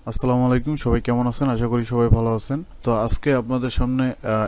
আসসালামু আলাইকুম, সবাই কেমন আছেন? আশা করি সবাই ভালো আছেন। তো আজকে আপনাদের সামনে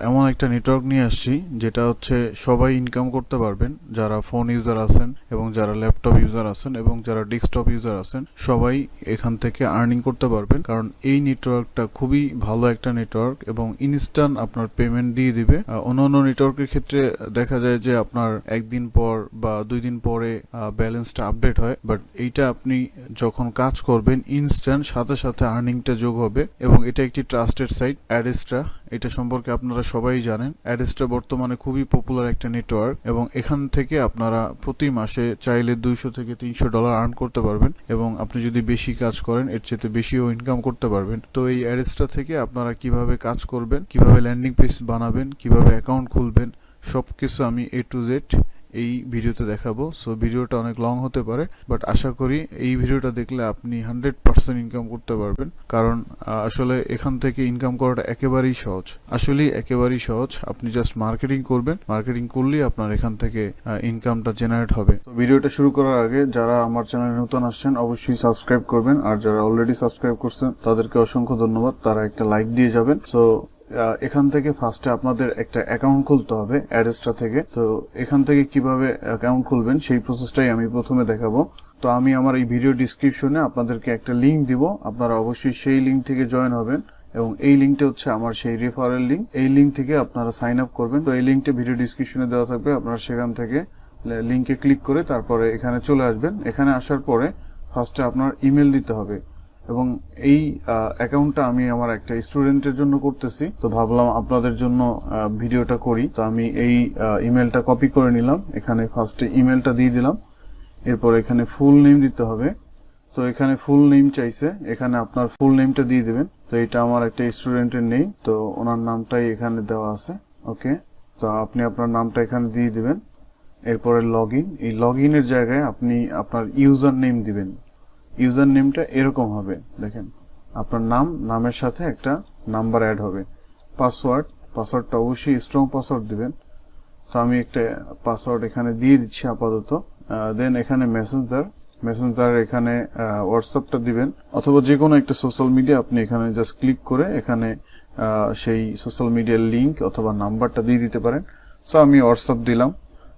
এমন একটা নেটওয়ার্ক নিয়ে আসছি যেটা হচ্ছে সবাই ইনকাম করতে পারবেন, যারা ফোন ইউজার আছেন এবং যারা ল্যাপটপ ইউজার আছেন এবং যারা ডেস্কটপ ইউজার আছেন সবাই এখান থেকে আর্নিং করতে পারবেন। কারণ এই নেটওয়ার্কটা খুবই ভালো একটা নেটওয়ার্ক এবং ইনস্ট্যান্ট আপনার পেমেন্ট দিয়ে দিবে। অন্যান্য নেটওয়ার্কের ক্ষেত্রে দেখা যায় যে আপনার একদিন পর বা 2 দিন পরে ব্যালেন্সটা আপডেট হয়, বাট এইটা আপনি যখন কাজ করবেন ইনস্ট্যান্ট সাথে সাথে আর্নিংটা যোগ হবে। এবং এটা একটি ট্রাস্টেড সাইট অ্যাডেস্ট্রা, এটা সম্পর্কে আপনারা সবাই জানেন। অ্যাডেস্ট্রা বর্তমানে খুবই পপুলার একটা নেটওয়ার্ক এবং এখান থেকে আপনারা প্রতি মাসে চাইলে $200 থেকে $300 আর্ন করতে পারবেন এবং আপনি যদি বেশি কাজ করেন এর চেয়ে বেশিও ইনকাম করতে পারবেন। তো এই অ্যাডেস্ট্রা থেকে আপনারা কিভাবে কাজ করবেন, কিভাবে ল্যান্ডিং পেজ বানাবেন, কিভাবে অ্যাকাউন্ট খুলবেন, সবকিছু আমি A to Z এই ভিডিওতে দেখাবো। সো ভিডিওটা অনেক লং হতে পারে, বাট আশা করি এই ভিডিওটা দেখলে আপনি 100% ইনকাম করতে পারবেন। কারণ আসলে এখান থেকে ইনকাম করাটা একেবারেই সহজ, আসলে একেবারেই সহজ। আপনি জাস্ট মার্কেটিং করবেন, মার্কেটিং করলেই আপনার এখান থেকে ইনকামটা জেনারেট হবে। তো ভিডিওটা শুরু করার আগে যারা আমার চ্যানেলে নতুন আসছেন অবশ্যই সাবস্ক্রাইব করবেন, আর যারা অলরেডি সাবস্ক্রাইব করছেন তাদেরকে অসংখ্য ধন্যবাদ, তারা একটা লাইক দিয়ে যাবেন। সো এখান থেকে ফার্স্টে আপনাদের একটা অ্যাকাউন্ট খুলতে হবে অ্যাডেস্ট্রা থেকে। তো এখান থেকে কিভাবে অ্যাকাউন্ট খুলবেন সেই প্রসেসটাই আমি প্রথমে দেখাবো। তো আমি আমার এই ভিডিও ডিসক্রিপশনে আপনাদেরকে একটা লিঙ্ক দিব, আপনারা অবশ্যই সেই লিঙ্ক থেকে জয়েন হবেন এবং এই লিঙ্কটা হচ্ছে আমার সেই রেফারেল লিঙ্ক। এই লিঙ্ক থেকে আপনারা সাইন আপ করবেন। তো এই লিঙ্কটা ভিডিও ডিসক্রিপশনে দেওয়া থাকবে, আপনারা সেখান থেকে লিঙ্কে ক্লিক করে তারপরে এখানে চলে আসবেন। এখানে আসার পরে ফার্স্টে আপনার ইমেল দিতে হবে এবং এই অ্যাকাউন্টটা আমি আমার একটা স্টুডেন্টের জন্য করতেছি, তো ভাবলাম আপনাদের জন্য ভিডিওটা করি। তো আমি এই ইমেলটা কপি করে নিলাম, এখানে ফার্স্টে ইমেলটা দিয়ে দিলাম, এরপর এখানে ফুল নেম দিতে হবে। তো এখানে ফুল নেম চাইছে, এখানে আপনার ফুল নেমটা দিয়ে দিবেন। তো এটা আমার একটা স্টুডেন্টের নেই, তো ওনার নামটাই এখানে দেওয়া আছে। ওকে, তো আপনি আপনার নামটা এখানে দিয়ে দিবেন। এরপরে এই লগ ইনের জায়গায় আপনি আপনার ইউজার নেম দিবেন। ইউজার নেমটা এরকম হবে, দেখেন আপনার নামের সাথে একটা নাম্বার অ্যাড হবে। পাসওয়ার্ডটা অবশ্যই স্ট্রং পাসওয়ার্ড দিবেন। তো আমি একটা পাসওয়ার্ড এখানে দিয়ে দিচ্ছি আপাতত। দেন এখানে মেসেঞ্জার এখানে হোয়াটসঅ্যাপটা দিবেন, অথবা যে কোনো একটা সোশ্যাল মিডিয়া আপনি এখানে জাস্ট ক্লিক করে এখানে সেই সোশ্যাল মিডিয়ার লিঙ্ক অথবা নাম্বারটা দিয়ে দিতে পারেন। সো আমি হোয়াটসঅ্যাপ দিলাম,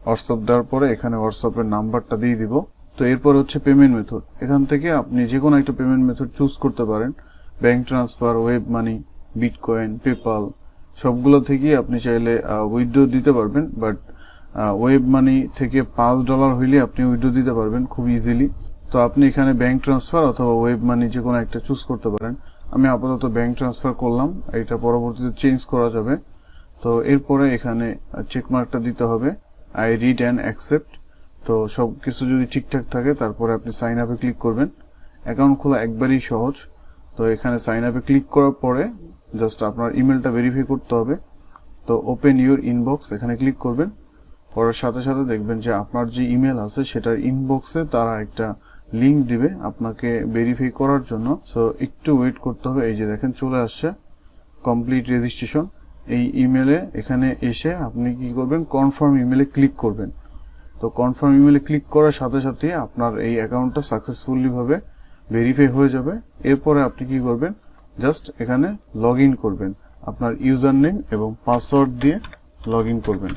হোয়াটসঅ্যাপ দেওয়ার পরে এখানে হোয়াটসঅ্যাপের নাম্বারটা দিয়ে দিব। তো এরপর হচ্ছে পেমেন্ট মেথড, এখান থেকে আপনি যে কোনো একটা পেমেন্ট মেথড চুজ করতে পারেন। Bank transfer, web money, bitcoin, PayPal, সবগুলো থেকেই আপনি চাইলে উইথড্র দিতে পারবেন। বাট ওয়েব মানি থেকে $5 হইলে আপনি উইথড্র দিতে পারবেন খুব ইজিলি। তো আপনি এখানে ব্যাংক ট্রান্সফার অথবা ওয়েব মানি যে কোনো একটা চুজ করতে পারেন। আমি আপাতত ব্যাংক ট্রান্সফার করলাম, এটা পরবর্তীতে চেঞ্জ করা যাবে। তো এরপরে এখানে চেকমার্কটা দিতে হবে, আই রিড অ্যান্ড অ্যাকসেপ্ট। তো সবকিছু যদি ঠিকঠাক থাকে তারপরে আপনি সাইন আপে ক্লিক করবেন। অ্যাকাউন্ট খোলা একবারই সহজ। তো এখানে সাইন আপে ক্লিক করার পরে জাস্ট আপনার ইমেলটা ভেরিফাই করতে হবে। তো ওপেন ইউর ইনবক্স এখানে ক্লিক করবেন, করার সাথে সাথে দেখবেন যে আপনার যে ইমেল আছে সেটার ইনবক্সে তারা একটা লিঙ্ক দিবে আপনাকে ভেরিফাই করার জন্য। সো একটু ওয়েট করতে হবে। এই যে দেখেন চলে আসছে কমপ্লিট রেজিস্ট্রেশন। এই ইমেলে এখানে এসে আপনি কি করবেন, কনফার্ম ইমেলে ক্লিক করবেন। তো কনফার্ম ইমেলে ক্লিক করার সাথে সাথে আপনার এই অ্যাকাউন্টটা সাকসেসফুলি ভাবে ভেরিফাই হয়ে যাবে। এরপরে আপনি কি করবেন, জাস্ট এখানে লগ ইন করবেন, আপনার ইউজার নেম এবং পাসওয়ার্ড দিয়ে লগ ইন করবেন।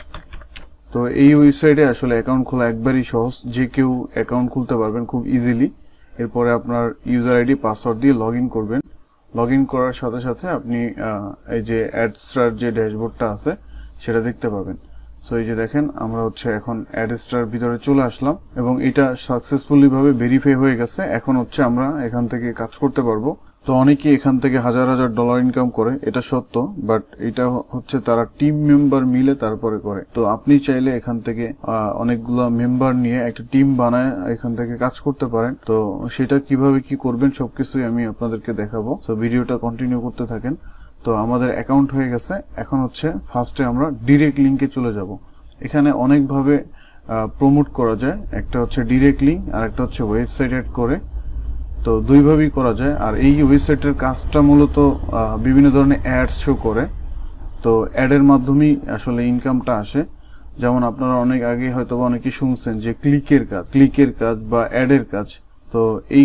তো এই ওয়েবসাইটে আসলে অ্যাকাউন্ট খোলা একবারই সহজ, যে কেউ অ্যাকাউন্ট খুলতে পারবেন খুব ইজিলি। এরপরে আপনার ইউজার আইডি পাসওয়ার্ড দিয়ে লগ ইন করবেন। লগ ইন করার সাথে সাথে আপনি এই যে অ্যাডস্টার যে ড্যাশবোর্ডটা আছে সেটা দেখতে পাবেন। সো এই যে দেখেন আমরা হচ্ছে এখন অ্যাডস্টার ভিতরে চলে আসলাম এবং এটা সাকসেসফুলি ভাবে ভেরিফাই হয়ে গেছে। এখন হচ্ছে আমরা এখান থেকে কাজ করতে পারবো। তো অনেকেই এখান থেকে হাজার হাজার ডলার ইনকাম করে, এটা সত্য, বাট এটা হচ্ছে তারা টিম মেম্বার মিলে তারপরে করে। তো আপনি চাইলে এখান থেকে অনেকগুলো মেম্বার নিয়ে একটা টিম বানায় এখান থেকে কাজ করতে পারেন। তো সেটা কিভাবে কি করবেন সবকিছুই আমি আপনাদেরকে দেখাবো। তো ভিডিওটা কন্টিনিউ করতে থাকেন। তো আমাদের অ্যাকাউন্ট হয়ে গেছে, এখন হচ্ছে ফার্স্টে আমরা ডিরেক্ট লিঙ্কে চলে যাব। এখানে অনেকভাবে প্রমোট করা যায়, একটা হচ্ছে ডিরেক্ট লিঙ্ক আর একটা হচ্ছে ওয়েবসাইট অ্যাড করে। তো দুইভাবেই করা যায়। আর এই ওয়েবসাইটের কাজটা মূলত বিভিন্ন ধরনের অ্যাডস শো করে। তো অ্যাডের মাধ্যমেই আসলে ইনকামটা আসে। যেমন আপনারা অনেক আগে হয়তো অনেকেই শুনছেন যে ক্লিকের কাজ বা অ্যাডের কাজ। তো এই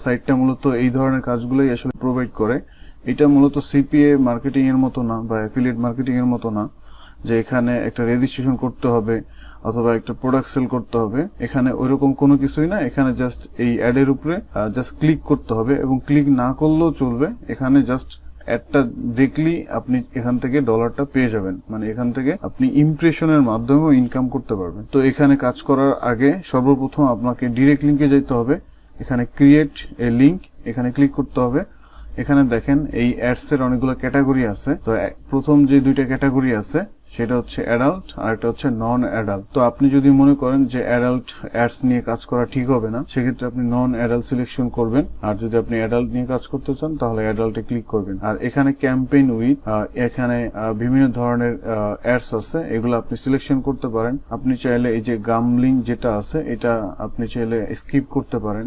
সাইটটা মূলত এই ধরনের কাজগুলোই আসলে প্রোভাইড করে। এটা মূলত সিপিএ মার্কেটিং এর মতো না বা অ্যাফিলিয়েট মার্কেটিং এর মতো না যে এখানে একটা রেজিস্ট্রেশন করতে হবে অথবা একটা প্রোডাক্ট সেল করতে হবে। এখানে ওইরকম কোনো কিছুই না। এখানে জাস্ট এই অ্যাডের উপরে জাস্ট ক্লিক করতে হবে এবং ক্লিক না করলেও চলবে। এখানে জাস্ট অ্যাডটা দেখলেই আপনি এখান থেকে ডলারটা পেয়ে যাবেন, মানে এখান থেকে আপনি ইমপ্রেশনের মাধ্যমেও ইনকাম করতে পারবেন। তো এখানে কাজ করার আগে সর্বপ্রথম আপনাকে ডিরেক্ট লিঙ্কে যেতে হবে। এখানে ক্রিয়েট এ লিঙ্ক, এখানে ক্লিক করতে হবে। এখানে দেখেন এই অ্যাডস এর অনেকগুলো ক্যাটাগরি আছে। তো প্রথম যে দুইটা ক্যাটাগরি আছে সেটা হচ্ছে অ্যাডাল্ট আর একটা হচ্ছে নন অ্যাডাল্ট। তো আপনি যদি মনে করেন যে অ্যাডাল্ট অ্যাডস নিয়ে কাজ করা ঠিক হবে না, সেক্ষেত্রে আপনি নন অ্যাডাল্ট সিলেকশন করবেন। আর যদি আপনি অ্যাডাল্ট নিয়ে কাজ করতে চান তাহলে অ্যাডাল্টে ক্লিক করবেন। আর এখানে ক্যাম্পেইন উইথ, এখানে বিভিন্ন ধরনের অ্যাডস আছে, এগুলো আপনি সিলেকশন করতে পারেন। আপনি চাইলে এই যে গামলিং যেটা আছে এটা আপনি চাইলে স্কিপ করতে পারেন।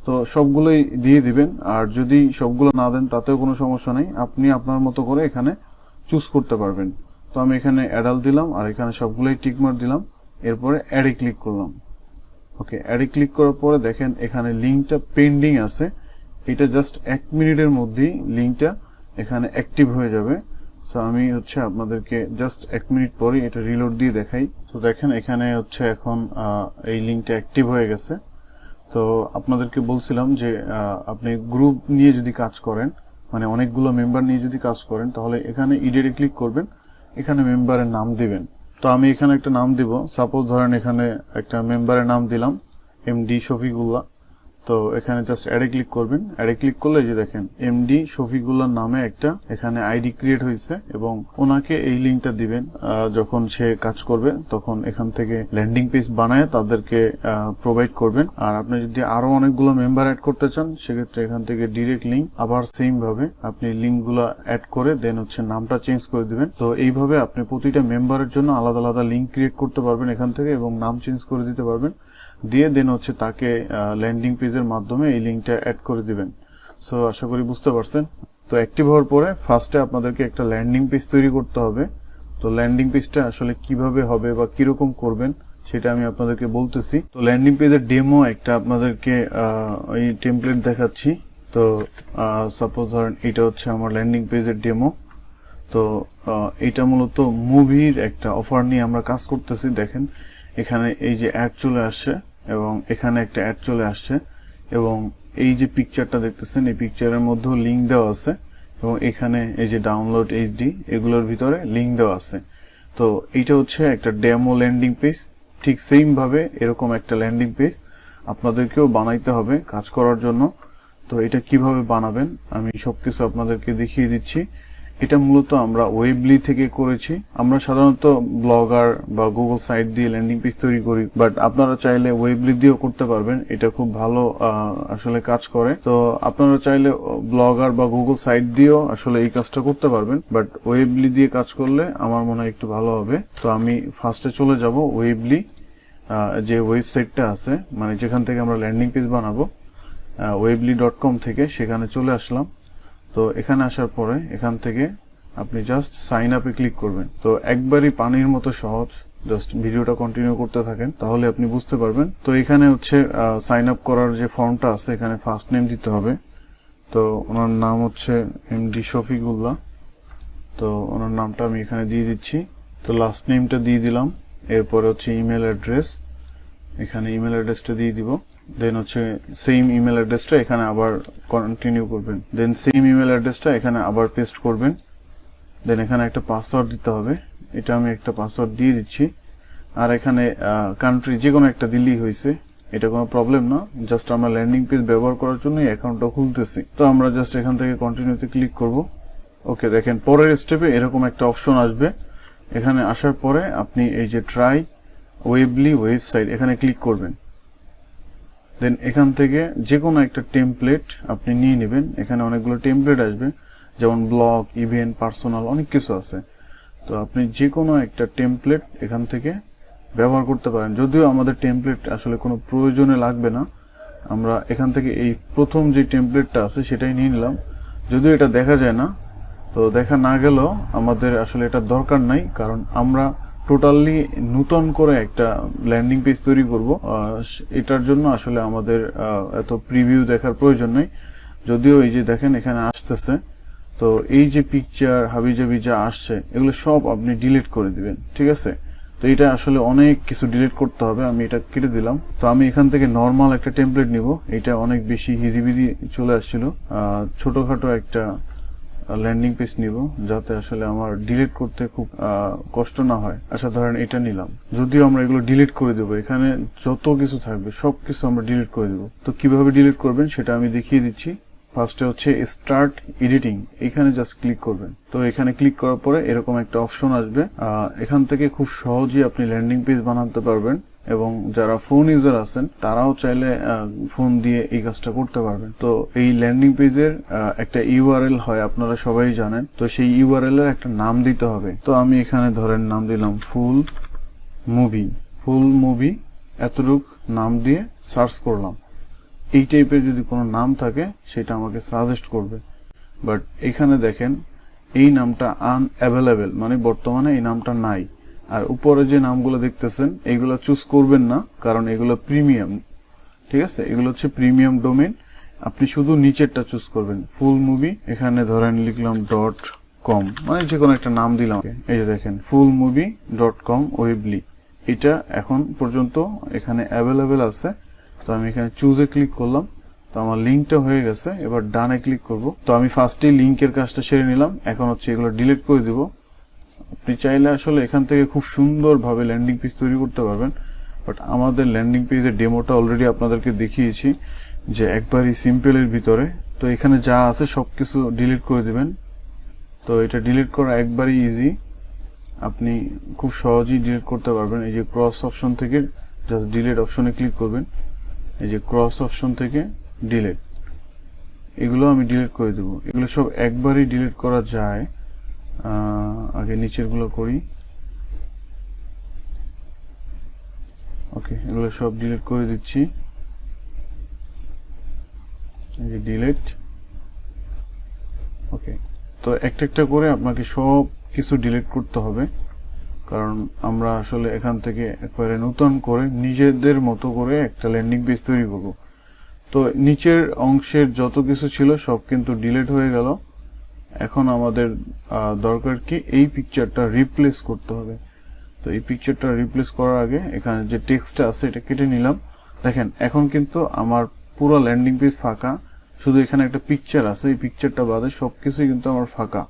তো সবগুলোই দিয়ে দিবেন। আর যদি সবগুলো না দেন তাতেও কোনো সমস্যা নেই, আপনি আপনার মতো করে এখানে চুজ করতে পারবেন। তো আমি এখানে অ্যাডাল্ট দিলাম আর এখানে সবগুলোই টিকমার্ক দিলাম। এরপরে অ্যাডে ক্লিক করলাম। ওকে, অ্যাডে ক্লিক করার পরে দেখেন এখানে লিঙ্কটা পেন্ডিং আছে। এটা জাস্ট 1 মিনিটের মধ্যেই লিঙ্কটা এখানে অ্যাক্টিভ হয়ে যাবে। সো আমি হচ্ছে আপনাদেরকে জাস্ট 1 মিনিট পরে এটা রিলোড দিয়ে দেখাই। তো দেখেন এখানে হচ্ছে এখন এই লিঙ্কটা অ্যাক্টিভ হয়ে গেছে। তো আপনাদেরকে বলছিলাম যে আপনি গ্রুপ নিয়ে যদি কাজ করেন, মানে অনেকগুলো মেম্বার নিয়ে যদি কাজ করেন, তাহলে এখানে ইডিটে ক্লিক করবেন, এখানে মেম্বারের নাম দিবেন। তো আমি এখানে একটা নাম দিব। সাপোজ ধরেন এখানে একটা মেম্বারের নাম দিলাম এমডি শফিকুল্লাহ। তো এখানে জাস্ট অ্যাডে ক্লিক করবেন। অ্যাডে ক্লিক করলে যে দেখেন এমডি শফিকুল্লাহ নামে একটা এখানে আইডি ক্রিয়েট হয়েছে এবং ওনাকে এই লিঙ্কটা দিবেন। যখন সে কাজ করবে তখন এখান থেকে ল্যান্ডিং পেজ বানায় তাদেরকে প্রোভাইড করবেন। আর আপনি যদি আরো অনেকগুলো মেম্বার অ্যাড করতে চান সেক্ষেত্রে এখান থেকে ডিরেক্ট লিঙ্ক, আবার সেম ভাবে আপনি লিঙ্কগুলো অ্যাড করে দেন হচ্ছে নামটা চেঞ্জ করে দিবেন। তো এইভাবে আপনি প্রতিটা মেম্বারের জন্য আলাদা আলাদা লিঙ্ক ক্রিয়েট করতে পারবেন এখান থেকে এবং নাম চেঞ্জ করে দিতে পারবেন। দিয়ে দেন হচ্ছে তাকে ল্যান্ডিং পেজের মাধ্যমে এই লিঙ্কটা অ্যাড করে দিবেন। সো আশা করি বুঝতে পারছেন। তো অ্যাক্টিভ হওয়ার পরে ফার্স্টে আপনাদেরকে একটা ল্যান্ডিং পেজ তৈরি করতে হবে। তো ল্যান্ডিং পেজটা আসলে কিভাবে হবে বা কিরকম করবেন সেটা আমি আপনাদেরকে বলতেছি। তো ল্যান্ডিং পেজের ডেমো একটা আপনাদেরকে এই টেমপ্লেট দেখাচ্ছি। তো সাপোজ ধরেন এটা হচ্ছে আমার ল্যান্ডিং পেজের ডেমো। তো এটা মূলত মুভির একটা অফার নিয়ে আমরা কাজ করতেছি। দেখেন এখানে এই যে অ্যাড চলে আসছে এবং এখানে একটা অ্যাড চলে আসছে এবং এই যে পিকচারটা দেখতেছেন এই পিকচারের মধ্যেও লিঙ্ক দেওয়া আছে এবং এখানে এই যে ডাউনলোড এইচডি এগুলোর ভিতরে লিঙ্ক দেওয়া আছে। তো এইটা হচ্ছে একটা ডেমো ল্যান্ডিং পেজ। ঠিক সেম ভাবে এরকম একটা ল্যান্ডিং পেজ আপনাদেরকেও বানাইতে হবে কাজ করার জন্য। তো এটা কিভাবে বানাবেন আমি সবকিছু আপনাদেরকে দেখিয়ে দিচ্ছি। এটা মূলত আমরা ওয়েবলি থেকে করেছি। আমরা সাধারণত ব্লগার বা গুগল সাইট দিয়ে ল্যান্ডিং পেজ তৈরি করি, বাট আপনারা চাইলে ওয়েবলি দিয়েও করতে পারবেন। এটা খুব ভালো আসলে কাজ করে। তো আপনারা চাইলে ব্লগার বা গুগল সাইট দিয়েও আসলে এই কাজটা করতে পারবেন, বাট ওয়েবলি দিয়ে কাজ করলে আমার মনে হয় একটু ভালো হবে। তো আমি ফার্স্টে চলে যাব ওয়েবলি যে ওয়েবসাইটটা আছে, মানে যেখান থেকে আমরা ল্যান্ডিং পেজ বানাবো, ওয়েবলি.com থেকে সেখানে চলে আসলাম। তো এখানে আসার পরে এখান থেকে আপনি জাস্ট সাইন আপে ক্লিক করবেন। তো একবারই পানির মতো সহজ, জাস্ট ভিডিওটা কন্টিনিউ করতে থাকেন তাহলে আপনি বুঝতে পারবেন। তো এখানে হচ্ছে সাইন আপ করার যে ফর্মটা আছে এখানে ফার্স্ট নেম দিতে হবে। তো ওনার নাম হচ্ছে এমডি শফিকুল্লাহ। তো ওনার নামটা আমি এখানে দিয়ে দিচ্ছি। তো লাস্ট নেমটা দিয়ে দিলাম। এরপরে হচ্ছে ইমেল অ্যাড্রেস, এখানে ইমেল অ্যাড্রেসটা দিয়ে দিব। দেন হচ্ছে সেম ইমেল অ্যাড্রেসটা এখানে আবার কন্টিনিউ করবেন। দেন সেম ইমেল অ্যাড্রেসটা এখানে আবার পেস্ট করবেন। দেন এখানে একটা পাসওয়ার্ড দিতে হবে। এটা আমি একটা পাসওয়ার্ড দিয়ে দিচ্ছি। আর এখানে কান্ট্রি যে কোনো একটা দিলেই হয়েছে, এটা কোনো প্রবলেম না। জাস্ট আমরা ল্যান্ডিং পেজ ব্যবহার করার জন্য অ্যাকাউন্টটা খুলতেছি। তো আমরা জাস্ট এখান থেকে কন্টিনিউতে ক্লিক করব। ওকে, দেখেন পরের স্টেপে এরকম একটা অপশন আসবে। এখানে আসার পরে আপনি এই যে ট্রাই ওয়েবলি ওয়েবসাইট এখানে ক্লিক করবেন। দেন এখান থেকে যে কোনো একটা টেমপ্লেট আপনি নিয়ে নেবেন। এখানে অনেকগুলো টেমপ্লেট আসবে, যেমন ব্লগ, ইভেন্ট, পার্সোনাল, অনেক কিছু আছে। তো আপনি যে কোনো একটা টেমপ্লেট এখান থেকে ব্যবহার করতে পারেন। যদিও আমাদের টেমপ্লেট আসলে কোনো প্রয়োজনে লাগবে না, আমরা এখান থেকে এই প্রথম যে টেমপ্লেটটা আছে সেটাই নিয়ে নিলাম। যদিও এটা দেখা যায় না, তো দেখা না গেলেও আমাদের আসলে এটা দরকার নাই, কারণ আমরা টোটালি নতুন করে একটা ল্যান্ডিং পেজ তৈরি করব। এটার জন্য আসলে আমাদের এত প্রিভিউ দেখার প্রয়োজন নেই, যদিও এই যে দেখেন এখানে আসতেছে। তো এই যে পিকচার হাবিজাবি যা আসছে এগুলো সব আপনি ডিলিট করে দিবেন, ঠিক আছে? তো এটা আসলে অনেক কিছু ডিলিট করতে হবে, আমি এটা কেটে দিলাম। তো আমি এখান থেকে নর্মাল একটা টেমপ্লেট নিব, এটা অনেক বেশি হিজিবিজি চলে আসছিল। ছোটখাটো একটা ল্যান্ডিং পেজ নিব যাতে আসলে আমার ডিলিট করতে খুব কষ্ট না হয়। আচ্ছা ধরেন এটা নিলাম, যদিও আমরা এগুলো ডিলিট করে দেবো, এখানে যত কিছু থাকবে সবকিছু আমরা ডিলিট করে দেবো। তো কিভাবে ডিলিট করবেন সেটা আমি দেখিয়ে দিচ্ছি। ফার্স্টে হচ্ছে স্টার্ট এডিটিং, এখানে জাস্ট ক্লিক করবেন। তো এখানে ক্লিক করার পরে এরকম একটা অপশন আসবে, এখান থেকে খুব সহজেই আপনি ল্যান্ডিং পেজ বানাতে পারবেন, এবং যারা ফোন ইউজার আছেন তারাও চাইলে ফোন দিয়ে এই কাজটা করতে পারবেন। তো এই ল্যান্ডিং পেজের একটা ইউআরএল হয়, আপনারা সবাই জানেন। তো সেই ইউআরএল এর একটা নাম দিতে হবে। তো আমি এখানে ধরেন নাম দিলাম ফুল মুভি এতটুক নাম দিয়ে সার্চ করলাম। এই টাইপের যদি কোনো নাম থাকে সেটা আমাকে সাজেস্ট করবে, বাট এখানে দেখেন এই নামটা আনঅ্যাভেলেবেল, মানে বর্তমানে এই নামটা নাই। আর উপরে যে নামগুলো দেখতেছেন এগুলো চুজ করবেন না, কারণ এগুলো প্রিমিয়াম, ঠিক আছে? এগুলো হচ্ছে প্রিমিয়াম ডোমেইন। আপনি শুধু নিচেরটা চুজ করবেন, ফুল মুভি। এখানে ধরেন লিখলাম .com, মানে যে কোনো একটা নাম দিলাম। এই যে দেখেন fullmovie.com ওয়েবলি, এটা এখন পর্যন্ত এখানে অ্যাভেলেবেল আছে। তো আমি এখানে চুজে ক্লিক করলাম, তো আমার লিঙ্কটা হয়ে গেছে। এবার ডানে ক্লিক করব। তো আমি ফার্স্টেই লিঙ্কের কাজটা সেরে নিলাম, এখন হচ্ছে এগুলো ডিলিট করে দিব। আপনি চাইলে আসলে এখান থেকে খুব সুন্দরভাবে ল্যান্ডিং পেজ তৈরি করতে পারবেন, বাট আমাদের ল্যান্ডিং পেজের ডেমোটা অলরেডি আপনাদেরকে দেখিয়েছি যে একবারই সিম্পলের ভিতরে। তো এখানে যা আছে সবকিছু ডিলিট করে দিবেন। তো এটা ডিলিট করা একবারই ইজি, আপনি খুব সহজেই ডিলিট করতে পারবেন। এই যে ক্রস অপশন থেকে জাস্ট ডিলিট অপশনে ক্লিক করবেন, এই যে ক্রস অপশন থেকে ডিলিট, এগুলো আমি ডিলিট করে দেবো। এগুলো সব একবারই ডিলিট করা যায়। আগে নিচের গুলো করি। ওকে, এগুলো সব ডিলিট করে দিচ্ছি, এই যে ডিলিট। ওকে, তো একটা একটা করে আপনাকে সব কিছু ডিলিট করতে হবে, কারণ আমরা আসলে এখান থেকে একবারে নতুন করে নিজেদের মতো করে একটা ল্যান্ডিং পেজ তৈরি করব। তো নিচের অংশের যত কিছু ছিল সব কিন্তু ডিলিট হয়ে গেল। এখন আমাদের দরকার কি, এই পিকচারটা রিপ্লেস করতে হবে। তো এই পিকচারটা রিপ্লেস করার আগে এখানে যে টেক্সটটা আছে এটা কেটে নিলাম। দেখেন এখন কিন্তু আমার পুরো ল্যান্ডিং পেজ ফাঁকা, শুধু এখানে একটা পিকচার আছে, এই পিকচারটা বাদে সবকিছুই কিন্তু আমার ফাঁকা।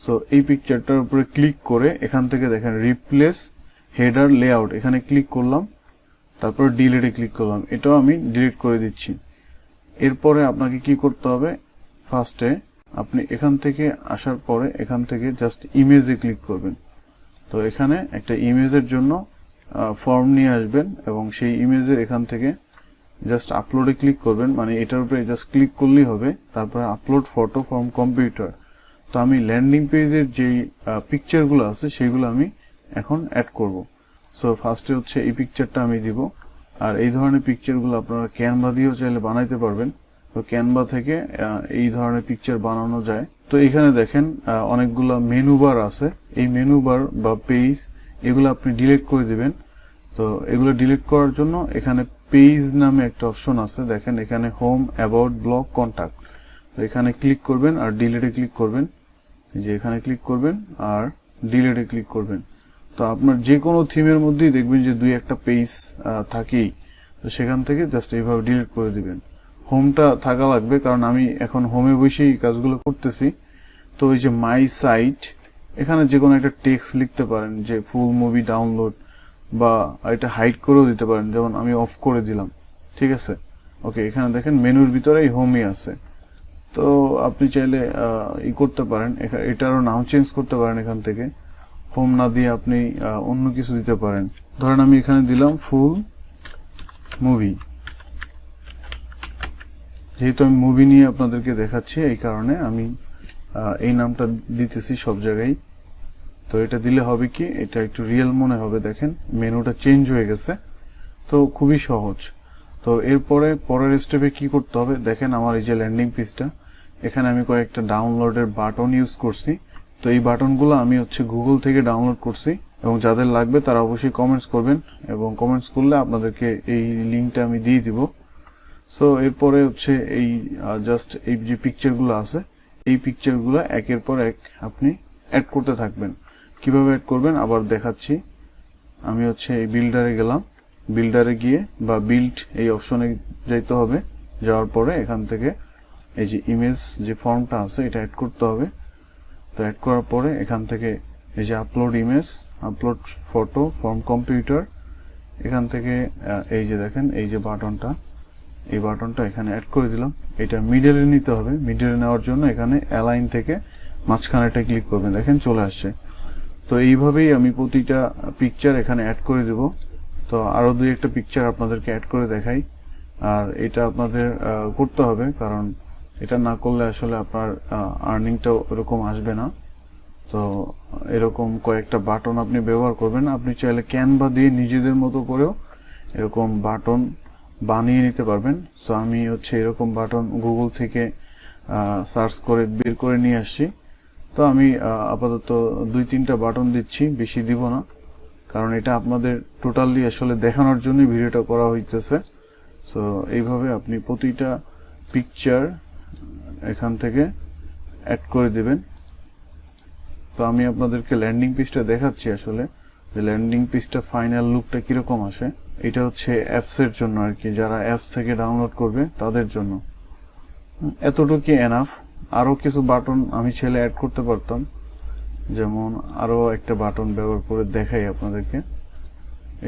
সো এই পিকচারটার উপরে ক্লিক করে এখান থেকে দেখেন রিপ্লেস হেডার লেআউট, এখানে ক্লিক করলাম, তারপর ডিলিটে ক্লিক করলাম। এটাও আমি ডিলিট করে দিচ্ছি। এরপরে আপনাকে কি করতে হবে, ফার্স্টে আপনি এখান থেকে আসার পরে এখান থেকে জাস্ট ইমেজে ক্লিক করবেন। তো এখানে একটা ইমেজের জন্য ফর্ম নিয়ে আসবেন, এবং সেই ইমেজের এখান থেকে জাস্ট আপলোডে ক্লিক করবেন, মানে এটার উপরে জাস্ট ক্লিক করলেই হবে। তারপরে আপলোড ফটো ফ্রম কম্পিউটার। তো আমি ল্যান্ডিং পেজের যেই পিকচারগুলো আছে সেগুলো আমি এখন অ্যাড করব। সো ফার্স্টে হচ্ছে এই পিকচারটা আমি দিব, আর এই ধরনের পিকচারগুলো আপনারা ক্যানভা দিয়েও চাইলে বানাইতে পারবেন। তো ক্যানভা থেকে এই ধরনের পিকচার বানানো যায়। তো এখানে দেখেন অনেকগুলো মেনু বার আছে, এই মেনু বার বা পেজ এগুলো আপনি ডিলিট করে দিবেন। তো এগুলো ডিলিট করার জন্য এখানে পেজ নামে একটা অপশন আছে, দেখেন এখানে হোম, অ্যাবাউট, ব্লগ, কন্টাক্ট। তো এখানে ক্লিক করবেন আর ডিলিটে ক্লিক করবেন, যে এখানে ক্লিক করবেন আর ডিলিটে ক্লিক করবেন। তো আপনার যে কোনো থিমের মধ্যেই দেখবেন যে দুই একটা পেজ থাকেই, তো সেখান থেকে জাস্ট এইভাবে ডিলিট করে দিবেন। হোমটা থাকা লাগবে, কারণ আমি এখন হোমে বসেই কাজগুলো করতেছি। তো এই যে মাই সাইট, এখানে যে কোনো একটা টেক্সট লিখতে পারেন, যে ফুল মুভি ডাউনলোড, বা এটা হাইড করেও দিতে পারেন, যেমন আমি অফ করে দিলাম, ঠিক আছে? ওকে, এখানে দেখেন মেনুর ভিতরে এই হোমই আছে। তো আপনি চাইলে ই করতে পারেন, এটারও নাম চেঞ্জ করতে পারেন। এখান থেকে হোম না দিয়ে আপনি অন্য কিছু দিতে পারেন। ধরেন আমি এখানে দিলাম ফুল মুভি, যেহেতু আমি মুভি নিয়ে আপনাদেরকে দেখাচ্ছি এই কারণে আমি এই নামটা দিতেছি সব জায়গায়। তো এটা দিলে হবে কি, এটা একটু রিয়েল মনে হবে। দেখেন মেনুটা চেঞ্জ হয়ে গেছে, তো খুবই সহজ। তো এরপরে পরের স্টেপে কি করতে হবে, দেখেন আমার এই যে ল্যান্ডিং পেজটা, এখানে আমি কয়েকটা ডাউনলোডের বাটন ইউজ করছি। তো এই বাটনগুলো আমি হচ্ছে গুগল থেকে ডাউনলোড করছি। এবং যাদের লাগবে তারা অবশ্যই কমেন্টস করবেন, এবং কমেন্টস করলে আপনাদেরকে এই লিঙ্কটা আমি দিয়ে দিব। সো এরপরে হচ্ছে এই জাস্ট এই যে পিকচারগুলো আছে, এই পিকচারগুলো একের পর এক আপনি অ্যাড করতে থাকবেন। কিভাবে অ্যাড করবেন আবার দেখাচ্ছি। আমি হচ্ছে এই বিল্ডারে গেলাম, বিল্ডারে গিয়ে বা বিল্ড এই অপশনে যাইতে হবে। যাওয়ার পরে এখান থেকে এই যে ইমেজ যে ফর্মটা আছে এটা অ্যাড করতে হবে। তো অ্যাড করার পরে এখান থেকে এই যে upload image, upload photo from computer, এখান থেকে এই যে দেখেন এই যে বাটনটা, এই বাটনটা এখানে অ্যাড করে দিলাম। এটা মিডলে নিতে হবে। মিডলে নেওয়ার জন্য এখানে অ্যালাইন থেকে মাঝখানেটা ক্লিক করবেন, দেখেন চলে আসছে। তো এইভাবেই আমি প্রতিটা পিকচার এখানে অ্যাড করে দেব। তো আরো দুই একটা পিকচার আপনাদেরকে অ্যাড করে দেখাই। আর এটা আপনাদের করতে হবে, কারণ এটা না করলে আসলে আপনার আর্নিংটাও এরকম আসবে না। তো এরকম কয়েকটা বাটন আপনি ব্যবহার করবেন। আপনি চাইলে ক্যানভা দিয়ে নিজেদের মতো করেও এরকম বাটন বানিয়ে নিতে পারবেন। সো আমি হচ্ছে এরকম বাটন গুগল থেকে সার্চ করে বের করে নিয়ে আসছি। তো আমি আপাতত 2-3টা বাটন দিচ্ছি, বেশি দিব না, কারণ এটা আপনাদের টোটালি আসলে দেখানোর জন্য ভিডিওটা করা হইতেছে। সো এইভাবে আপনি প্রতিটা পিকচার এখান থেকে অ্যাড করে দিবেন। তো আমি আপনাদেরকে ল্যান্ডিং পেজটা দেখাচ্ছি আসলে, যে ল্যান্ডিং পেজটা ফাইনাল লুকটা কিরকম আসে। এটা হচ্ছে অ্যাপস এর জন্য আর কি, যারা অ্যাপস থেকে ডাউনলোড করবে তাদের জন্য। এতটুকু এনাফ। আরো কিছু বাটন আমি ছেলে অ্যাড করতে পারতাম, যেমন আরো একটা বাটন ব্যবহার করে দেখাই আপনাদেরকে।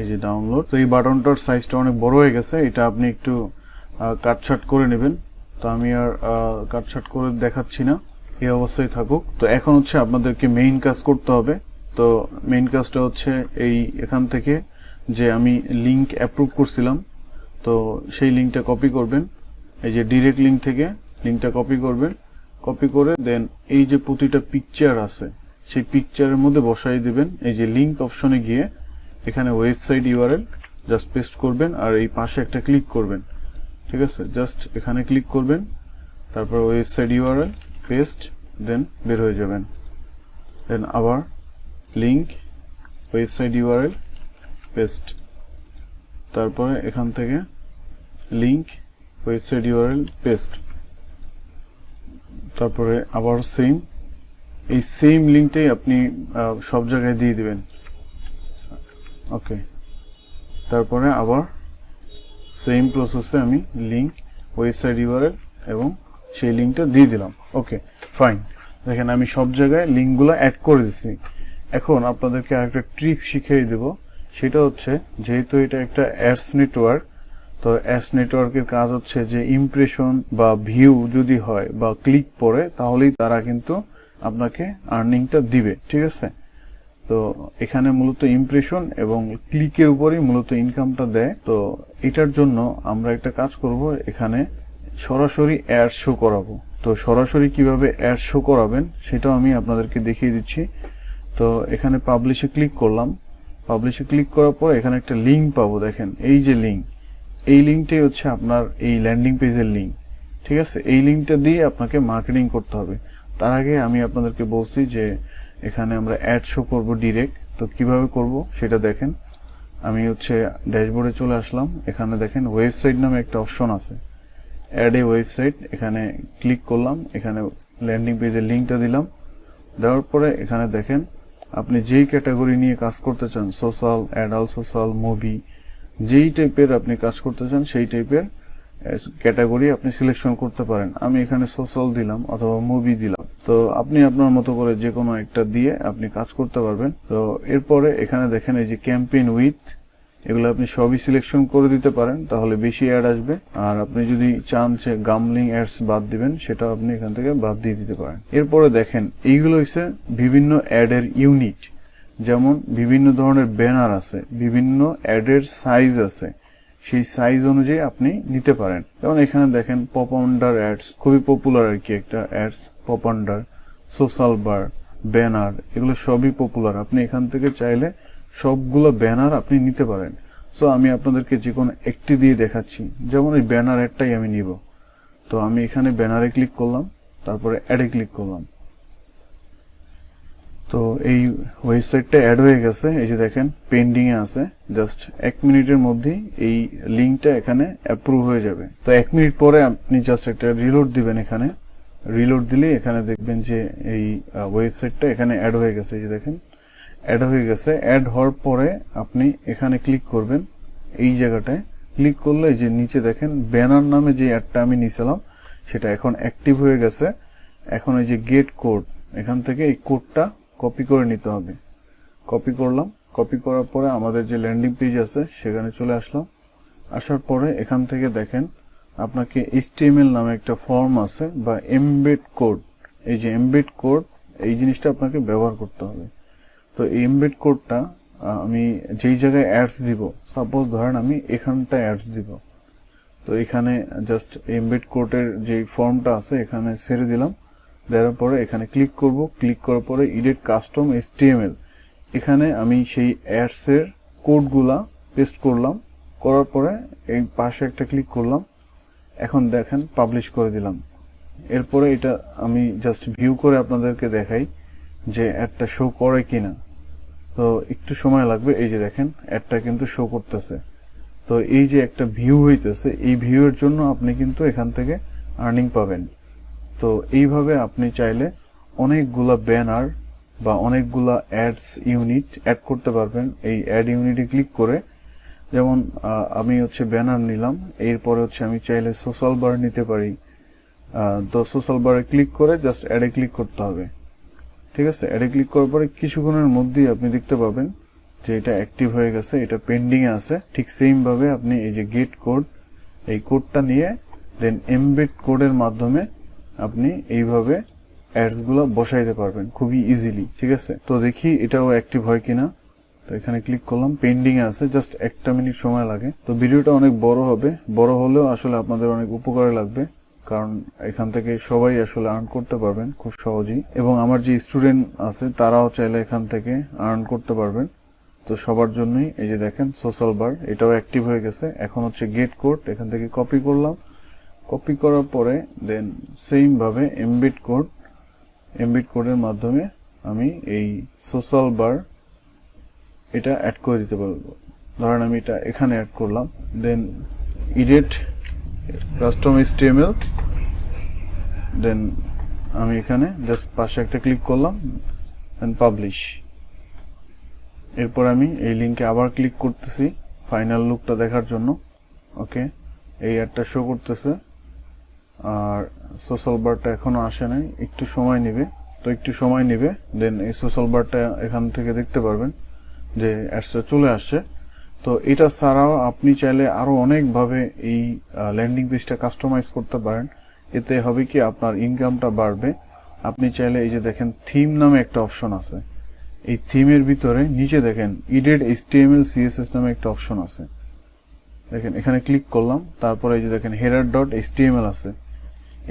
এই যে ডাউনলোড, তো এই বাটনটার সাইজটা অনেক বড় হয়ে গেছে, এটা আপনি একটু কাটছাট করে নেবেন। তো আমি আর কাটছাট করে দেখাচ্ছি না, এই অবস্থায় থাকুক। তো এখন হচ্ছে আপনাদেরকে মেইন কাজ করতে হবে। তো মেইন কাজটা হচ্ছে এই এখান থেকে যে আমি লিংক অ্যাপ্রুভ করছিলাম, তো সেই লিংকটা কপি করবেন। এই যে ডিরেক্ট লিংক থেকে লিংকটা কপি করবেন, কপি করে দেন এই যে প্রতিটা পিকচার আছে সেই পিকচারের মধ্যে বসাই দিবেন। এই যে লিংক অপশনে গিয়ে এখানে ওয়েবসাইট ইউআরএল জাস্ট পেস্ট করবেন, আর এই পাশে একটা ক্লিক করবেন। ঠিক আছে, জাস্ট এখানে ক্লিক করবেন, তারপর ওয়েবসাইট ইউআরএল পেস্ট, দেন বের হয়ে যাবেন। দেন আবার লিংক ওয়েবসাইট ইউআরএল পেস্ট, তারপরে এখান থেকে লিংক ওয়েবসাইট ইউআরএল পেস্ট, তারপরে আবার সেম এই সেম লিংকটাই আপনি সব জায়গায় দিয়ে দিবেন। ওকে, তারপরে আবার সেম প্রসেসে আমি লিংক ওয়েবসাইট ইউআরএল এবং সেই লিংকটা দিয়ে দিলাম। ওকে ফাইন, দেখেন আমি সব জায়গায় লিংকগুলো অ্যাড করে দিচ্ছি। এখন আপনাদেরকে আরেকটা ট্রিক শিখিয়ে দেব, সেটা হচ্ছে যেহেতু এটা একটা অ্যাডস নেটওয়ার্ক, তো অ্যাডস নেটওয়ার্কের কাজ হচ্ছে যে ইমপ্রেশন বা ভিউ যদি হয় বা ক্লিক পড়ে, তাহলেই তারা কিন্তু আপনাকে আর্নিংটা দিবে। ঠিক আছে, তো এখানে মূলত ইমপ্রেশন এবং ক্লিকের উপরই মূলত ইনকামটা দেয়। তো এটার জন্য আমরা একটা কাজ করব, এখানে সরাসরি অ্যাড শো করাবো। তো সরাসরি কিভাবে অ্যাড শো করাবেন সেটাও আমি আপনাদেরকে দেখিয়ে দিচ্ছি। তো এখানে পাবলিশে ক্লিক করলাম, পাবলিশে ক্লিক করার পর এখানে একটা লিংক পাবো, দেখেন এই যে লিংক, এই লিংকটাই হচ্ছে আপনার এই ল্যান্ডিং পেজের লিংক। ঠিক আছে, এই লিংকটা দিয়ে আপনাকে মার্কেটিং করতে হবে। তার আগে আমি আপনাদেরকে বলছি যে এখানে আমরা অ্যাড শো করব ডিরেক্ট। তো কিভাবে করব সেটা দেখেন। আমি হচ্ছে ড্যাশবোর্ডে চলে আসলাম, এখানে দেখেন ওয়েবসাইট নামে একটা অপশন আছে, অ্যাড এ ওয়েবসাইট, এখানে ক্লিক করলাম, এখানে ল্যান্ডিং পেজের লিংকটা দিলাম। দেওয়ার পরে এখানে দেখেন আপনি যেই ক্যাটাগরি নিয়ে কাজ করতে চান, সোশ্যাল, অ্যাডাল্ট সোশ্যাল, মুভি, যেই টাইপের আপনি কাজ করতে চান সেই টাইপের ক্যাটাগরি আপনি সিলেকশন করতে পারেন। আমি এখানে সোশ্যাল দিলাম অথবা মুভি দিলাম। তো আপনি আপনার মতো করে যে কোনো একটা দিয়ে আপনি কাজ করতে পারবেন। তো এরপরে এখানে দেখেন এই যে ক্যাম্পেইন উইথ, এগুলো আপনি সবই সিলেকশন করে দিতে পারেন, তাহলে বেশি অ্যাড আসবে। আর আপনি যদি চান যে গামলিং অ্যাডস বাদ দিবেন, সেটা আপনি এখান থেকে বাদ দিয়ে দিতে পারেন। এরপরে দেখেন এইগুলো হচ্ছে বিভিন্ন অ্যাডের ইউনিট, যেমন বিভিন্ন ধরনের ব্যানার আছে, বিভিন্ন অ্যাডের সাইজ আছে, সেই সাইজ অনুযায়ী আপনি নিতে পারেন। যেমন এখানে দেখেন পপ আন্ডার অ্যাডস, খুবই পপুলার আর কি একটা অ্যাডস, পপ আন্ডার, সোশ্যাল বার, ব্যানার, এগুলো সবই পপুলার। আপনি এখান থেকে চাইলে সবগুলো ব্যানার আপনি নিতে পারেন। সো আমি আপনাদেরকে যে কোনো একটি দিয়ে দেখাচ্ছি, যেমন এই ব্যানার অ্যাডটাই আমি নিব। তো আমি এখানে ব্যানারে ক্লিক করলাম, তারপরে অ্যাডে ক্লিক করলাম। তো এই ওয়েবসাইটটা অ্যাড হয়ে গেছে, এই যে দেখেন পেন্ডিং এ আছে। জাস্ট 1 মিনিটের মধ্যেই এই লিংকটা এখানে অ্যাপ্রুভ হয়ে যাবে। তো 1 মিনিট পরে আপনি জাস্ট একটা রিলোড দিবেন। এখানে রিলোড দিলে এখানে দেখবেন যে এই ওয়েবসাইটটা এখানে অ্যাড হয়ে গেছে। এই যে দেখেন অ্যাড হয়ে গেছে। অ্যাড হওয়ার পরে আপনি এখানে ক্লিক করবেন। এই জায়গাটায় ক্লিক করলে যে নিচে দেখেন ব্যানার নামে যে অ্যাডটা আমি নিয়েছিলাম সেটা এখন অ্যাক্টিভ হয়ে গেছে। এখন এই যে গেট কোড, এখান থেকে এই কোডটা কপি করে নিতে হবে। কপি করলাম। কপি করার পরে আমাদের যে ল্যান্ডিং পেজ আছে সেখানে চলে আসলাম। আসার পরে এখান থেকে দেখেন আপনাকে HTML নামে একটা ফর্ম আছে বা এমবেড কোড। এই যে এমবেড কোড, এই জিনিসটা আপনাকে ব্যবহার করতে হবে। তো এই এমবেড কোডটা আমি যেই জায়গায় অ্যাডস দিব, সাপোজ ধরেন আমি এখানটায় অ্যাডস দিব, তো এখানে জাস্ট এমবেড কোডের যে ফর্মটা আছে এখানে ছেড়ে দিলাম। দেওয়ার পরে এখানে ক্লিক করব। ক্লিক করার পরে এডিট কাস্টম HTML, এখানে আমি সেই অ্যাডস এর কোডগুলা পেস্ট করলাম। করার পরে এই পাশে একটা ক্লিক করলাম। এখন দেখেন পাবলিশ করে দিলাম। এরপরে এটা আমি জাস্ট ভিউ করে আপনাদেরকে দেখাই যে অ্যাডটা শো করে কিনা। তো একটু সময় লাগবে। এই যে দেখেন অ্যাডটা কিন্তু শো করতেছে। তো এই যে একটা ভিউ হইতেছে, এই ভিউ এর জন্য আপনি কিন্তু এখান থেকে আর্নিং পাবেন। তো এইভাবে আপনি চাইলে অনেকগুলা ব্যানার বা অনেকগুলা অ্যাডস ইউনিট অ্যাড করতে পারবেন এই অ্যাড ইউনিটে ক্লিক করে। যেমন আমি ব্যানার নিলাম, এরপরে আমি চাইলে সোশ্যাল বার নিতে পারি। তো সোশ্যাল বারে ক্লিক করে জাস্ট অ্যাডে ক্লিক করতে হবে। ঠিক আছে, অ্যাডে ক্লিক করার পরে কিছুক্ষণের মধ্যেই আপনি দেখতে পাবেন যে এটা অ্যাক্টিভ হয়ে গেছে, এটা পেন্ডিং এ আছে। ঠিক সেম ভাবে আপনি এই যে গেট কোড, এই কোডটা নিয়ে দেন এমবেড কোডের মাধ্যমে আপনি এইভাবে অ্যাডস গুলো বসাইতে পারবেন খুবই ইজিলি। ঠিক আছে, তো দেখি এটাও অ্যাক্টিভ হয় কিনা। তো এখানে ক্লিক করলাম, পেন্ডিং এ আছে, জাস্ট 1 মিনিট সময় লাগে। তো ভিডিওটা অনেক বড় হবে, বড় হলেও আসলে আপনাদের অনেক উপকারে লাগবে, কারণ এখান থেকে সবাই আসলে আর্ন করতে পারবেন খুব সহজেই। এবং আমার যে স্টুডেন্ট আছে তারাও চাইলে এখান থেকে আর্ন করতে পারবেন। তো সবার জন্যই এই যে দেখেন সোশ্যাল বার, এটাও অ্যাক্টিভ হয়ে গেছে। এখন গেট কোড, এখান থেকে কপি করলাম। কপি করার পরে দেন সেম ভাবে এমবেড কোডের মাধ্যমে আমি এই সোশ্যাল বার এটা অ্যাড করে দিতে পারবো। ধরেন আমি এটা এখানে অ্যাড করলাম, দেন এডিট কাস্টম HTML, দেন আমি এখানে জাস্ট পাশে একটা ক্লিক করলাম এন্ড পাবলিশ। এরপর আমি এই লিংকে আবার ক্লিক করতেছি ফাইনাল লুকটা দেখার জন্য। ওকে, এই অ্যাডটা শো করতেছে আর সোশ্যাল বারটা এখনো আসে নাই, একটু সময় নেবে। তো একটু সময় নেবে, দেন এই সোশ্যাল বারটা এখান থেকে দেখতে পারবেন যে অ্যাডসটা চলে আসছে। তো এটা ছাড়াও আপনি চাইলে আরো অনেকভাবে এই ল্যান্ডিং পেজটা কাস্টমাইজ করতে পারেন। এতে হবে কি আপনার ইনকামটা বাড়বে। আপনি চাইলে এই যে দেখেন থিম নামে একটা অপশন আছে, এই থিমের ভিতরে নিচে দেখেন এডিট HTML CSS নামে একটা অপশন আছে। দেখেন এখানে ক্লিক করলাম, তারপরে এই যে দেখেন header.html আছে।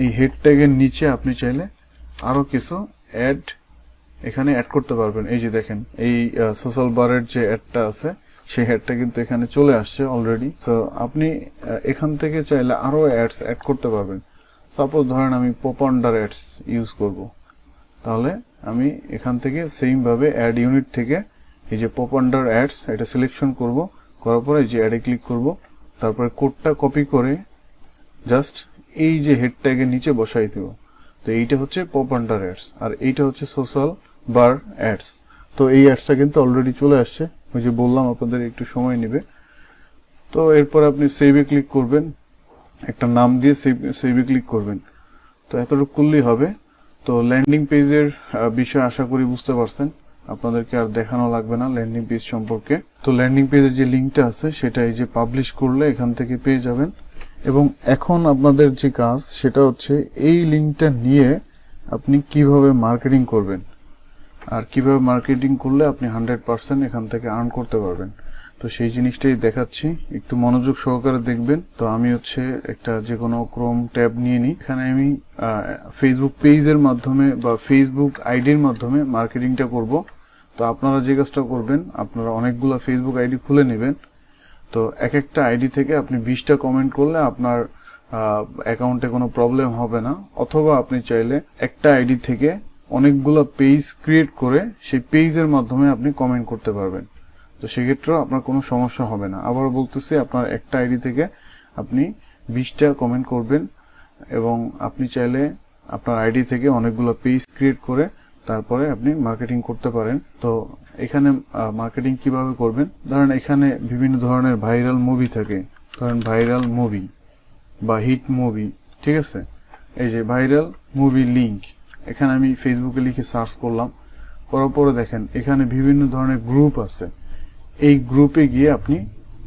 এই হেড ট্যাগের নিচে আপনি চাইলে আরো কিছু অ্যাড এখানে অ্যাড করতে পারবেন। এই যে দেখেন এই সোশ্যাল বারের যে অ্যাডটা আছে সেই অ্যাডটা কিন্তু এখানে চলে আসছে অলরেডি। তো আপনি এখান থেকে চাইলে আরো অ্যাডস অ্যাড করতে পারবেন। সাপোজ ধরেন আমি পপ আন্ডার অ্যাডস ইউজ করব, তাহলে আমি এখান থেকে সেম ভাবে অ্যাড ইউনিট থেকে এই যে পপ আন্ডার অ্যাডস এটা সিলেকশন করব। করার পরে এই যে অ্যাডে ক্লিক করব, তারপরে কোডটা কপি করে জাস্ট এই যে হেড ট্যাগের নিচে বসাই দেব। তো এইটা পপ আন্ডার অ্যাডস আর এইটা সোশ্যাল বার অ্যাডস। তো এই অ্যাডসটা কিন্তু অলরেডি চলে আসছে, ওই যে বললাম আপনাদের একটু সময় নেবে। তো এরপর আপনি সেভে ক্লিক করবেন, একটা নাম দিয়ে সেভে ক্লিক করবেন। তো এতটুকু করলেই হবে। তো ল্যান্ডিং পেজের বিষয় আশা করি বুঝতে পারছেন, আপনাদেরকে আর দেখানো লাগবে না ল্যান্ডিং পেজ সম্পর্কে। তো ল্যান্ডিং পেজের যে লিংকটা আছে সেটা এই যে পাবলিশ করলে এখান থেকে পেয়ে যাবেন। এবং এখন আপনাদের যে কাজ সেটা এই লিংকটা নিয়ে আপনি কিভাবে মার্কেটিং করবেন আর কিভাবে মার্কেটিং করলে আপনি 100% এখান থেকে আর্ন করতে পারবেন। তো সেই জিনিসটাই দেখাচ্ছি, একটু মনোযোগ সহকারে দেখবেন। তো আমি একটা যে কোনো ক্রোম ট্যাব নিয়ে নিই। এখানে আমি ফেসবুক পেজের মাধ্যমে বা ফেসবুক আইডির মাধ্যমে মার্কেটিংটা করব। তো আপনারা যে কাজটা করবেন, আপনারা অনেকগুলো ফেসবুক আইডি খুলে নেবেন। তো একটা আইডি থেকে আপনি 20টা কমেন্ট করলে আপনার অ্যাকাউন্টে কোনো প্রবলেম হবে না। অথবা আপনি চাইলে একটা আইডি থেকে অনেকগুলো পেজ ক্রিয়েট করে সেই পেজের মাধ্যমে আপনি কমেন্ট করতে পারবেন। তো সেক্ষেত্রেও আপনার কোনো সমস্যা হবে না। আবারও বলতেছি, আপনার একটা আইডি থেকে আপনি 20টা কমেন্ট করবেন এবং আপনি চাইলে আপনার আইডি থেকে অনেকগুলো পেজ ক্রিয়েট করে তারপরে আপনি মার্কেটিং করতে পারেন। তো এখানে মার্কেটিং কিভাবে করবেন, ধরেন এখানে বিভিন্ন ধরনের ভাইরাল মুভি থাকে, ধরেন ভাইরাল মুভি বা হিট মুভি, ঠিক আছে। এই যে ভাইরাল মুভি লিংক, এখানে আমি ফেসবুকে লিখে সার্চ করলাম, করার পরে দেখেন এখানে বিভিন্ন ধরনের গ্রুপ আছে। এই গ্রুপে গিয়ে আপনি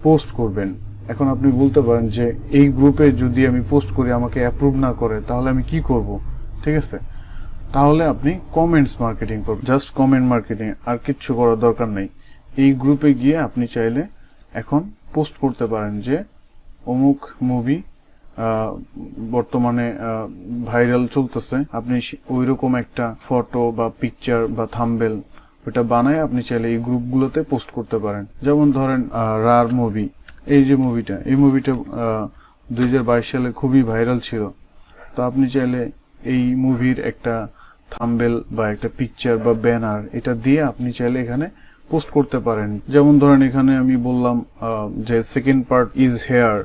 পোস্ট করবেন। এখন আপনি বলতে পারেন যে এই গ্রুপে যদি আমি পোস্ট করি আমাকে অ্যাপ্রুভ না করে তাহলে আমি কি করব, ঠিক আছে। তাহলে আপনি কমেন্টস মার্কেটিং করবেন, জাস্ট কমেন্ট মার্কেটিং, আর কিচ্ছু করার দরকার নেই। এই গ্রুপে গিয়ে আপনি চাইলে এখন পোস্ট করতে পারেন যে অমুক মুভি বর্তমানে ভাইরাল চলতেছে, আপনি ওইরকম একটা ফটো বা পিকচার বা থাম্বনেল ওটা বানায় আপনি চাইলে এই গ্রুপগুলোতে পোস্ট করতে পারেন। যেমন ধরেন রার মুভি, এই যে মুভিটা, এই মুভিটা 2022 সালে খুবই ভাইরাল ছিল। তো আপনি চাইলে এই মুভির একটা থাম্বনেল বা একটা পিকচার বা ব্যানার এটা দিয়ে আপনি চাইলে এখানে পোস্ট করতে পারেন। যেমন ধরেন এখানে আমি বললাম যে সেকেন্ড পার্ট ইজ হেয়ার,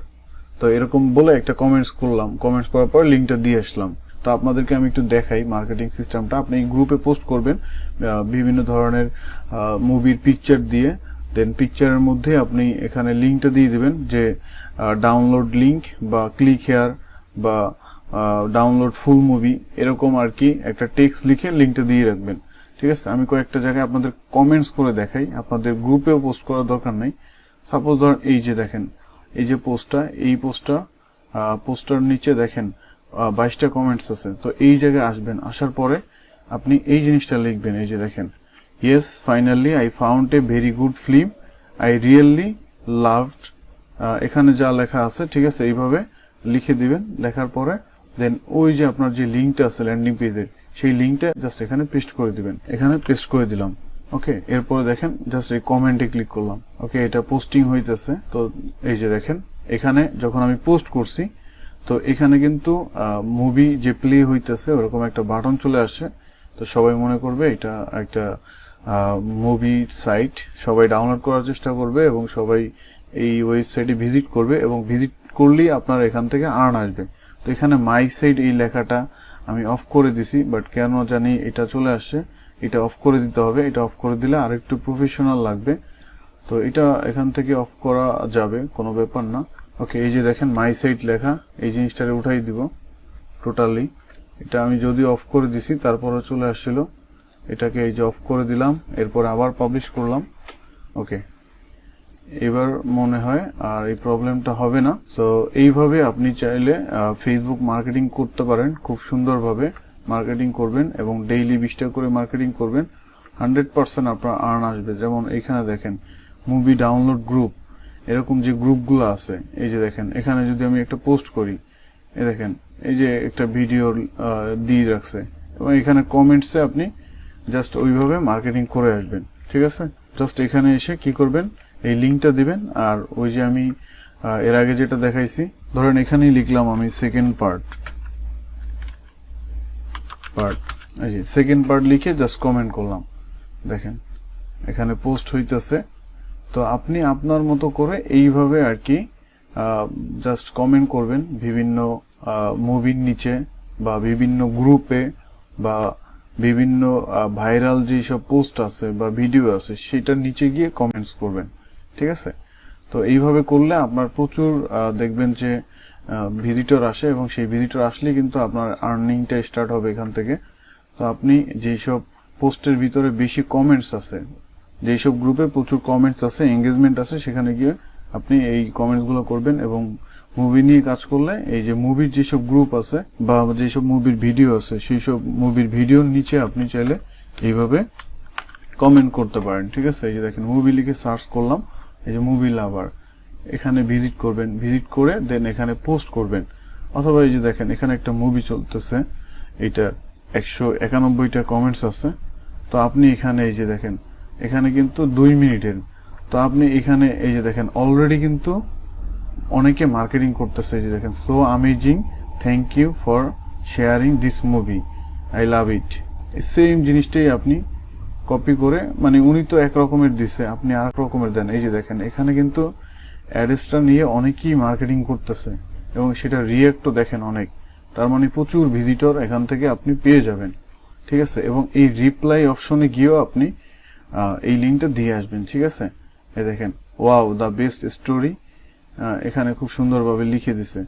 তো এরকম বলে একটা কমেন্টস করলাম, কমেন্টস করার পর লিঙ্কটা দিয়ে আসলাম। তো আপনাদেরকে আমি একটু দেখাই মার্কেটিং সিস্টেমটা। আপনি এই গ্রুপে পোস্ট করবেন বিভিন্ন ধরনের মুভির পিকচার দিয়ে, দেন পিকচারের মধ্যে আপনি এখানে লিঙ্কটা দিয়ে দিবেন যে ডাউনলোড লিঙ্ক বা ক্লিক হেয়ার বা ডাউনলোড ফুল মুভি, এরকম আর কি একটা টেক্সট লিখে লিঙ্কটা দিয়ে রাখবেন, ঠিক আছে। আমি কয়েকটা জায়গায় আপনাদের কমেন্টস করে দেখাই, আপনাদের গ্রুপেও পোস্ট করার দরকার নেই। সাপোজ ধরেন এই যে দেখেন এই যে পোস্টটা, এই পোস্টার নিচে দেখেন 22টা কমেন্টস আছে। তো এই জায়গায় আসবেন, আসার পরে আপনি এই জিনিসটা লিখবেন, এই যে দেখেন, yes finally I found a very good film, I really loved, এখানে যা লেখা আছে, ঠিক আছে, এইভাবে লিখে দিবেন। লেখার পরে দেন ওই যে আপনার যে লিঙ্কটা আছে ল্যান্ডিং পেজের, সেই লিঙ্কটা জাস্ট এখানে পেস্ট করে দিবেন। এখানে পেস্ট করে দিলাম, ওকে। এরপরে দেখেন জাস্ট এই কমেন্টে ক্লিক করলাম, ওকে, এটা পোস্টিং হইতেছে। তো এই যে দেখেন এখানে যখন আমি পোস্ট করছি, তো এখানে কিন্তু মুভি যে প্লে হইতেছে ওরকম একটা বাটন চলে আসছে। তো সবাই মনে করবে এটা একটা মুভি সাইট, সবাই ডাউনলোড করার চেষ্টা করবে এবং সবাই এই ওয়েবসাইটে ভিজিট করবে, এবং ভিজিট করলেই আপনার এখান থেকে আর্ন আসবে। তো এখানে মাই সাইট এই লেখাটা আমি অফ করে দিছি, বাট কেন জানি এটা চলে আসছে, এটা অফ করে দিতে হবে। এটা অফ করে দিলে আর একটু প্রফেশনাল লাগবে। তো এটা এখান থেকে অফ করা যাবে, কোনো ব্যাপার না। ওকে, এই যে দেখেন মাই সাইট লেখা, এই জিনিসটারে উঠাই দিব টোটালি। এটা আমি যদি অফ করে দিছি তারপরে চলে আসছিল, এটাকে এই যে অফ করে দিলাম, এরপর আবার পাবলিশ করলাম, ওকে। এবার মনে হয় আর এই প্রবলেমটা হবে না। তো এইভাবে আপনি চাইলে ফেসবুক মার্কেটিং করতে পারেন, খুব সুন্দরভাবে মার্কেটিং করবেন এবং ডেইলি 20টা করে মার্কেটিং করবেন, 100% আপনার আর্ন আসবে। যেমন এখানে দেখেন মুভি ডাউনলোড গ্রুপ, এরকম যে গ্রুপগুলো আছে, এই যে দেখেন এখানে যদি আমি একটা পোস্ট করি, এই দেখেন এই যে একটা ভিডিও দিয়ে রাখছে, এবং এখানে কমেন্টসে আপনি জাস্ট ওইভাবে মার্কেটিং করে আসবেন, ঠিক আছে। জাস্ট এখানে এসে কি করবেন, এই লিঙ্কটা দিবেন। আর ওই যে আমি এর আগে যেটা দেখাইছি, ধরেন এখানেই লিখলাম আমি সেকেন্ড পার্ট, এই যে সেকেন্ড পার্ট লিখে জাস্ট কমেন্ট করলাম, দেখেন এখানে পোস্ট হইতেছে। তো আপনি আপনার মতো করে এইভাবে আর কি জাস্ট কমেন্ট করবেন বিভিন্ন মুভির নিচে বা বিভিন্ন গ্রুপে বা বিভিন্ন ভাইরাল যেসব পোস্ট আছে বা ভিডিও আছে সেটার নিচে গিয়ে কমেন্টস করবেন, ঠিক আছে। তো এইভাবে করলে আপনার প্রচুর দেখবেন যে ভিজিটর আসে, এবং সেই ভিজিটর আসলে কিন্তু আপনার আর্নিংটা স্টার্ট হবে এখান থেকে। তো আপনি যেসব পোস্টের ভিতরে বেশি কমেন্টস আছে, যেসব গ্রুপে প্রচুর কমেন্টস আছে, এঙ্গেজমেন্ট আছে, সেখানে গিয়ে আপনি এই কমেন্টসগুলো করবেন। এবং মুভি নিয়ে কাজ করলে এই যে মুভির যেসব গ্রুপ আছে বা যেসব মুভির ভিডিও আছে, সেই সব মুভির ভিডিওর নিচে আপনি চাইলে এইভাবে কমেন্ট করতে পারেন, ঠিক আছে। এই যে দেখেন মুভি লিখে সার্চ করলাম, এই যে মুভি লাভার, এখানে ভিজিট করবেন, ভিজিট করে দেন এখানে পোস্ট করবেন। অথবা এই যে দেখেন এখানে একটা মুভি চলতেছে, এইটা 191টা কমেন্টস আছে। তো আপনি এখানে এই যে দেখেন এখানে কিন্তু 2 মিনিটের, তো আপনি এখানে এই যে দেখেন অলরেডি কিন্তু অনেকে মার্কেটিং করতেছে। এই যে দেখেন, so amazing, thank you for sharing this movie, I love it. Same জিনিসটাই আপনি কপি করে, মানে উনি তো এক রকমের দিছে, আপনি আর এক রকমের দেন। এই যে দেখেন এখানে কিন্তু অ্যাড্রেসটা নিয়ে অনেকেই মার্কেটিং করতেছে এবং সেটা রিয়েক্টও দেখেন অনেক, তার মানে প্রচুর ভিজিটর এখান থেকে আপনি পেয়ে যাবেন। ঠিক আছে, এবং এই রিপ্লাই অপশনে গিয়েও আপনি এই লিঙ্কটা দিয়ে আসবেন। ঠিক আছে, এই দেখেন ওয়াও দ্য বেস্ট স্টোরি, এখানে খুব সুন্দরভাবে লিখে দিছে।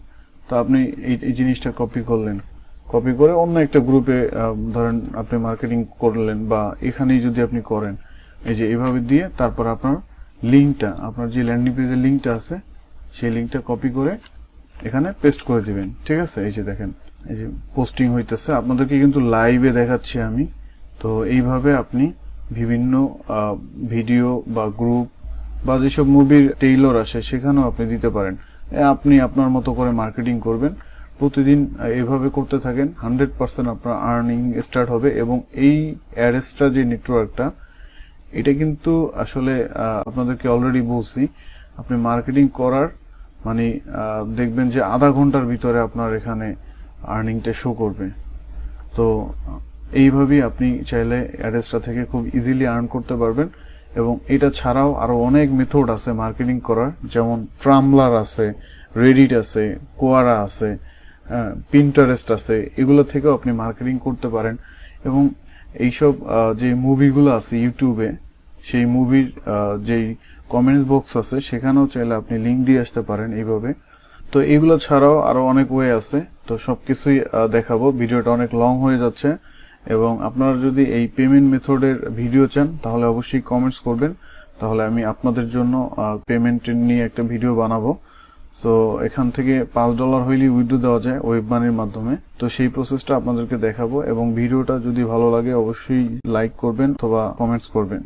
তো আপনি এই জিনিসটা কপি করলেন, কপি করে অন্য একটা গ্রুপে ধরেন আপনি মার্কেটিং করলেন, বা এখানেই যদি আপনি করেন, এই যে এইভাবে দিয়ে তারপর আপনার লিঙ্কটা, আপনার যে ল্যান্ডিং পেজের লিঙ্কটা আছে সেই লিঙ্কটা কপি করে এখানে পেস্ট করে দিবেন। ঠিক আছে, এই যে দেখেন এই যে পোস্টিং হইতেছে, আপনাদেরকে কিন্তু লাইভে দেখাচ্ছি আমি। তো এইভাবে আপনি বিভিন্ন ভিডিও বা গ্রুপ বা যেসব মুভির টেইলর আসে সেখানেও আপনি দিতে পারেন। আপনি আপনার মতো করে মার্কেটিং করবেন, প্রতিদিন এইভাবে করতে থাকেন, 100% আপনার আর্নিং স্টার্ট হবে। এবং এই অ্যাড্রেসটা যে নেটওয়ার্কটা, এটা কিন্তু আসলে আপনাদেরকে অলরেডি বলছি, আপনি মার্কেটিং করার মানে দেখবেন যে আধা ঘন্টার ভিতরে আপনার এখানে আর্নিংটা শো করবে। তো এইভাবেই আপনি চাইলে অ্যাড্রেসটা থেকে খুব ইজিলি আর্ন করতে পারবেন। এবং এটা ছাড়াও আরো অনেক মেথড আছে মার্কেটিং করার, যেমন ট্রামলার আছে, রেডিট আছে, কোয়ারা আছে, পিন্টারেস্ট আছে, এগুলো থেকেও আপনি মার্কেটিং করতে পারেন। এবং এইসব যে মুভিগুলো আছে ইউটিউবে, সেই মুভির যেই কমেন্টস বক্স আছে সেখানেও চাইলে আপনি লিঙ্ক দিয়ে আসতে পারেন এইভাবে। তো এগুলো ছাড়াও আরো অনেক ওয়ে আছে, তো সবকিছুই দেখাবো, ভিডিওটা অনেক লং হয়ে যাচ্ছে। এবং আপনারা যদি এই পেমেন্ট মেথডের ভিডিও চান তাহলে অবশ্যই কমেন্টস করবেন, তাহলে আমি আপনাদের জন্য পেমেন্ট নিয়ে একটা ভিডিও বানাবো। সো এখান থেকে $5 হইলেই উইথড্র দেওয়া যায় ওয়েব মানির মাধ্যমে। তো সেই প্রসেসটা আপনাদেরকে দেখাবো, এবং ভিডিওটা যদি ভালো লাগে অবশ্যই লাইক করবেন অথবা কমেন্টস করবেন।